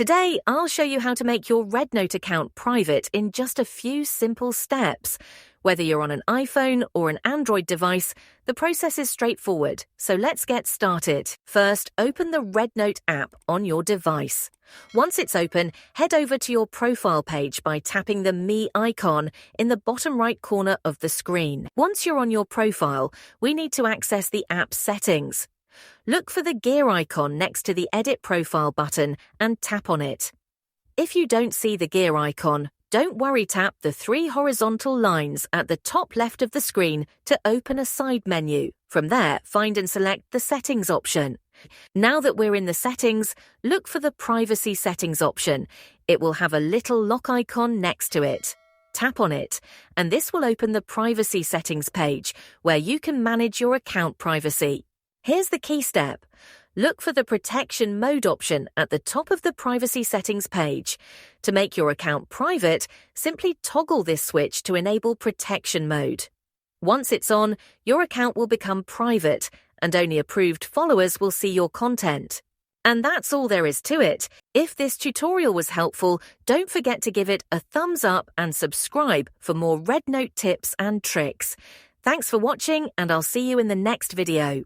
Today, I'll show you how to make your REDnote account private in just a few simple steps. Whether you're on an iPhone or an Android device, the process is straightforward, so let's get started. First, open the REDnote app on your device. Once it's open, head over to your profile page by tapping the Me icon in the bottom right corner of the screen. Once you're on your profile, we need to access the app settings. Look for the gear icon next to the Edit Profile button and tap on it. If you don't see the gear icon, don't worry, tap the three horizontal lines at the top left of the screen to open a side menu. From there, find and select the Settings option. Now that we're in the settings, look for the Privacy Settings option. It will have a little lock icon next to it. Tap on it, and this will open the Privacy Settings page, where you can manage your account privacy. Here's the key step. Look for the Protection Mode option at the top of the Privacy Settings page. To make your account private, simply toggle this switch to enable Protection Mode. Once it's on, your account will become private, and only approved followers will see your content. And that's all there is to it. If this tutorial was helpful, don't forget to give it a thumbs up and subscribe for more REDnote tips and tricks. Thanks for watching, and I'll see you in the next video.